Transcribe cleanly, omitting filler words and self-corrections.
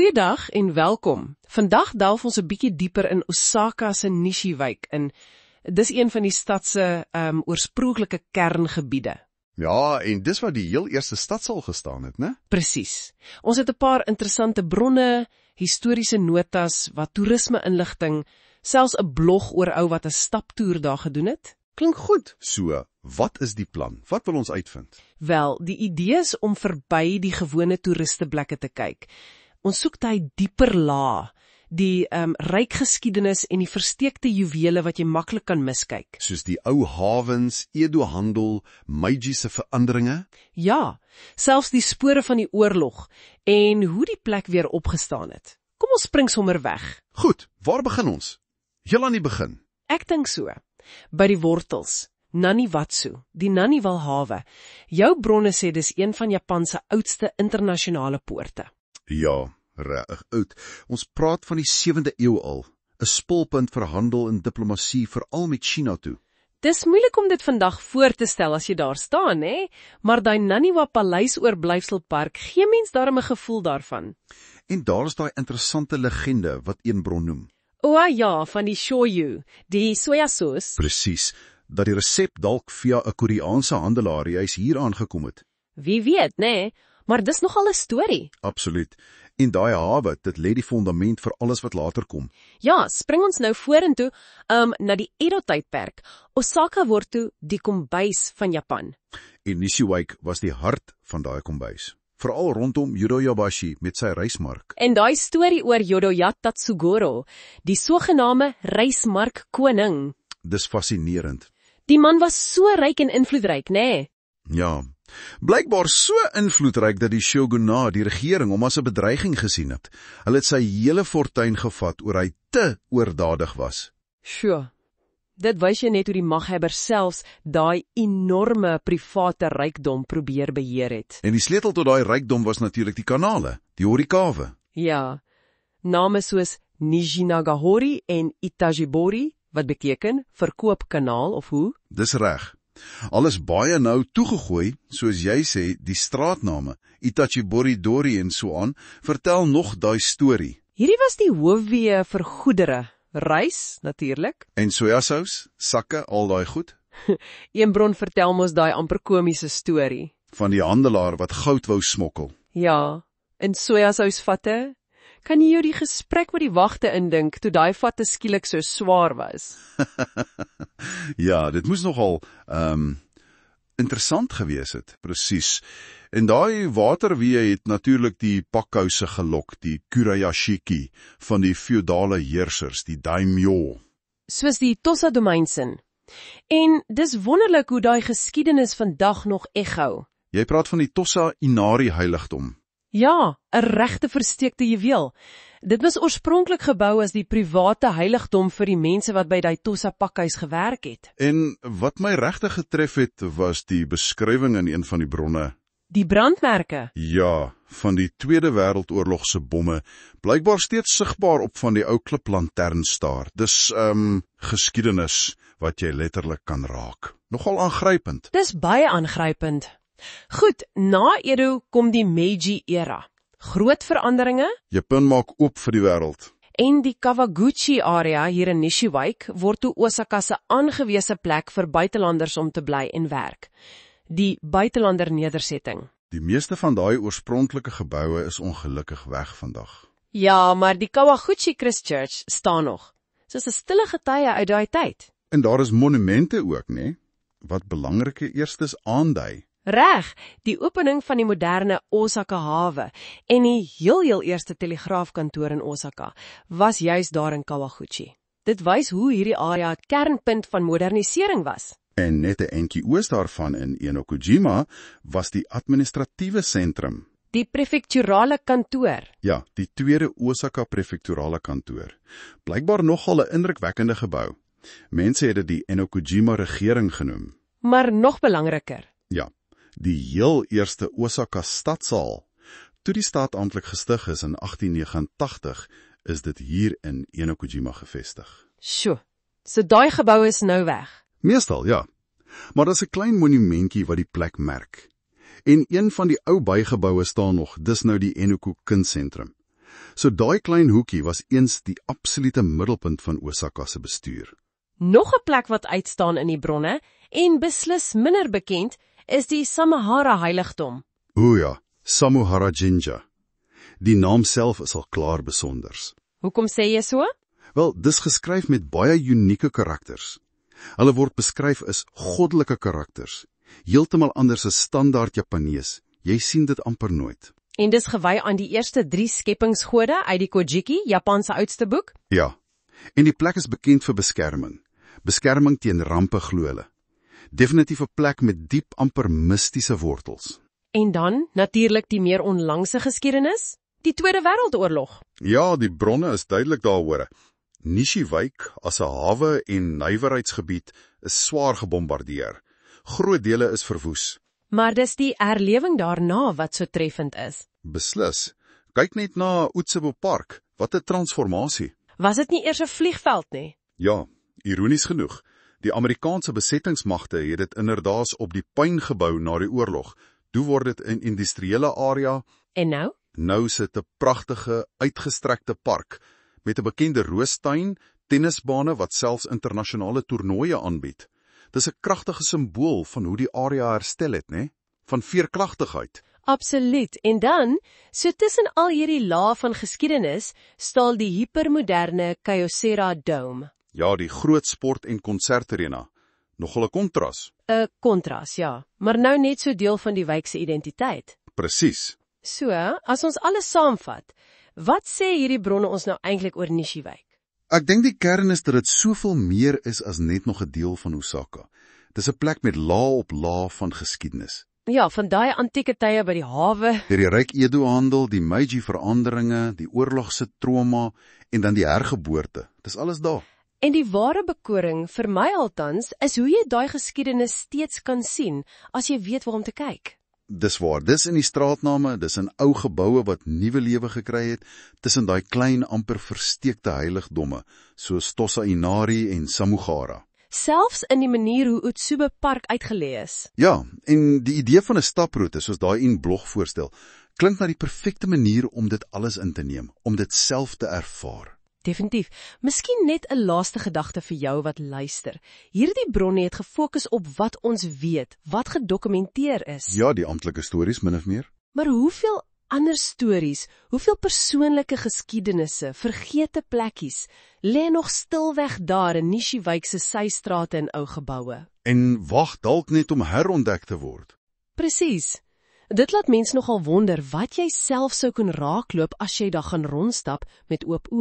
Goeiedag en welkom. Vandag delf ons 'n bietjie dieper in Osaka se Nishi-wijk in. Dis een van die stad se oorspronklike kerngebiede. Ja, en dis waar die heel eerste stadsaal gestaan het, né? Presies. Ons het 'n paar interessante bronne, historiese notas, wat toerisme-inligting, selfs 'n blog oor ou wat 'n staptoer daar gedoen het. Klink goed. So, wat is die plan? Wat wil ons uitvind? Wel, die idee is om verby die gewone toeristeplekke te kyk. Ons soek daai dieper laag, die ryk geskiedenis en die versteekte juwele wat jy maklik kan miskyk. Soos die ou hawens, Edo-handel, Meiji se veranderinge? Ja, selfs die spore van die oorlog en hoe die plek weer opgestaan het. Kom ons spring sommer weg. Goed, waar begin ons? Heel aan die begin. Ek dink so. By die wortels, Naniwatsu, die Naniwal hawe. Jou bronne sê dis een van Japan se oudste internasionale poorte. Ja, reg oud. Ons praat van die 7de eeu al. 'n Spulpunt vir handel en diplomatie, veral met China toe. Dis moeilik om dit vandag voor te stel as jy daar staan, hè? Maar daai Naniwa paleisoorblywselpark gee mens daarom 'n gevoel daarvan. En daar is daai interessante legende wat een bron noem. O ja, van die shoyu, die sojasoos. Presies, dat die resep dalk via 'n Koreaanse handelaar juis hier aangekom het. Wie weet, né? Maar dis nogal 'n storie. Absoluut. En daai hawe, dit lê die fondament vir alles wat later kom. Ja, spring ons nou vorentoe, na die Edo-tydperk. Osaka word toe die kombuis van Japan. En Nishi-wijk was die hart van daai kombuis. Veral rondom Yodoyabashi met sy rysmark. En daai storie oor Yodoya Tatsugoro, die sogenaamde rysmark koning. Dis fascinerend. Die man was so ryk en invloedryk, né? Ja, blykbaar so invloedryk dat die shogunat, die regering, hom as 'n bedreiging gesien het. Hulle het sy hele fortuin gevat oor hy te oordadig was. Sjoe, dit wys jy net hoe die maghebber selfs daai enorme private rykdom probeer beheer het. En die sleutel tot daai rykdom was natuurlik die kanale, die horikawe. Ja, name soos Nijinagahori en Itajibori, wat beteken verkoopkanaal of hoe? Dis reg. Alles baie nou toegegooi, soos jy sê, die straatname, Itachibori-dori en so aan, vertel nog daai storie. Hierdie was die hoofweë vir goedere, rys natuurlik. En sojasous, sakke, al daai goed? Een bron vertel mos daai amper komiese storie. Van die handelaar wat goud wou smokkel. Ja, in sojasousvatte. Kan jy jou die gesprek met die wagte indink, toe daai vatte skielik so swaar was? Ja, dit moes nogal interessant gewees het, presies. En daai waterweë het natuurlik die pakhouse gelok, die kurayashiki van die feudale heersers, die daimyo. Soos die Tosa domeinsin. En dis wonderlik hoe daai geskiedenis vandag nog echo. Jy praat van die Tosa Inari heiligdom. Ja, 'n regte versteekte juweel. Dit was oorspronklik gebou as die private heiligdom vir die mense wat by die Tosa pakhuis gewerk het. En wat my regtig getref het, was die beskrywing in een van die bronne. Die brandmerke. Ja, van die Tweede Wêreldoorlog se bomme, blykbaar steeds sigbaar op van die ou kliplanternstaar. Dis geskiedenis wat jy letterlik kan raak. Nogal aangrypend. Dis baie aangrypend. Goed, na Edo kom die Meiji-era. Groot veranderinge. Japan maak oop vir die wêreld. En die Kawaguchi-area hier in Nishi-wijk word toe Osaka se aangewese plek vir buitelanders om te bly en werk. Die buitelander nedersetting. Die meeste van daai oorspronklike geboue is ongelukkig weg vandag. Ja, maar die Kawaguchi Christchurch staan nog. Soos 'n stille getuie uit daai tyd. En daar is monumente ook, né? Wat belangrike eerstes aandui. Reg, die opening van die moderne Osaka hawe en die heel eerste telegraafkantoor in Osaka was juis daar in Kawaguchi. Dit wys hoe hierdie area 'n kernpunt van modernisering was. En net 'n entjie oos daarvan in Enokujima was die administratiewe sentrum. Die prefekturale kantoor. Ja, die tweede Osaka prefekturale kantoor. Blykbaar nogal 'n indrukwekkende gebou. Mense het dit die Enokujima regering genoem. Maar nog belangriker. Ja, die heel eerste Osaka stadsaal. Toe die stad amptelik gestig is in 1889, is dit hier in Enokujima gevestig. Sjoe, so daai gebou is nou weg. Meestal, ja. Maar daar's 'n klein monumentjie wat die plek merk. En een van die ou bygeboue staan nog, dis nou die Enoku Kunstsentrum. So daai klein hoekie was eens die absolute middelpunt van Osaka se bestuur. Nog 'n plek wat uitstaan in die bronne, en beslis minder bekend, is die Samahara heiligdom. O ja, Samuhara Jinja. Die naam self is al klaar besonders. Hoekom sê jy so? Wel, dis geskryf met baie unieke karakters. Hulle word beskryf as goddelike karakters, heeltemal anders as standaard Japanees. Jy sien dit amper nooit. En dis gewy aan die eerste 3 skepingsgode uit die Kojiki, Japan se oudste boek? Ja, en die plek is bekend vir beskerming. Beskerming teen rampe glo hulle. Definitief 'n plek met diep, amper mistiese wortels. En dan, natuurlik die meer onlangse geskiedenis, die Tweede Wêreldoorlog. Ja, die bronne is duidelik daaroor. Nishiwijk as 'n hawe en nywerheidsgebied is swaar gebombardeer. Groot dele is verwoes. Maar dis die herlewing daarna wat so treffend is. Beslis. Kyk net na Utsebo Park. Wat 'n transformasie. Was dit nie eers 'n vliegveld nie? Ja, ironies genoeg. Die Amerikaanse besettingsmagte het dit inderdaad op die puin gebou na die oorlog. Toe word dit 'n industriële area. En nou? Nou sit 'n pragtige, uitgestrekte park met 'n bekende roostuin, tennisbane wat selfs internasionale toernooie aanbied. Dis 'n kragtige simbool van hoe die area herstel het, né? Van veerkragtigheid. Absoluut. En dan, so tussen al hierdie lae van geskiedenis, staan die hipermoderne Kyocera Dome. Ja, die groot sport- en konsertarena. Nogal 'n kontras. 'n Kontras, ja. Maar nou net so deel van die wijk se identiteit. Presies. So, as ons alles saamvat, wat sê hierdie bronne ons nou eintlik oor Nishiwijk? Ek dink die kern is dat dit soveel meer is as net nog 'n deel van Osaka. Dis 'n plek met laag op laag van geskiedenis. Ja, van daai antieke tye by die hawe. Deur die ryk Edo-handel, die Meiji-veranderinge, die oorlog se trauma en dan die hergeboorte. Dis alles daar. En die ware bekoring, vir my althans, is hoe jy daai geskiedenis steeds kan sien, as jy weet waar om te kyk. Dis waar, dis in die straatname, dis in ou geboue wat nuwe lewe gekry het, tussen daai klein, amper versteekte heiligdomme, soos Tosa Inari en Samugara. Selfs in die manier hoe Utsube Park uitgelê is. Ja, en die idee van 'n staproete, soos daai een blog voorstel, klink na die perfekte manier om dit alles in te neem, om dit self te ervaar. Definitief. Miskien net 'n laaste gedagte vir jou wat luister. Hierdie bronne het gefokus op wat ons weet, wat gedokumenteer is. Ja, die amptelike stories, min of meer. Maar hoeveel ander stories, hoeveel persoonlike geskiedenisse, vergete plekkies, lê nog stilweg daar in Nishiwijk se systrate en ou geboue. En wag dalk net om herontdek te word. Presies. Dit laat mens nogal wonder wat jy self sou kon raakloop as jy daar gaan rondstap met oop oë.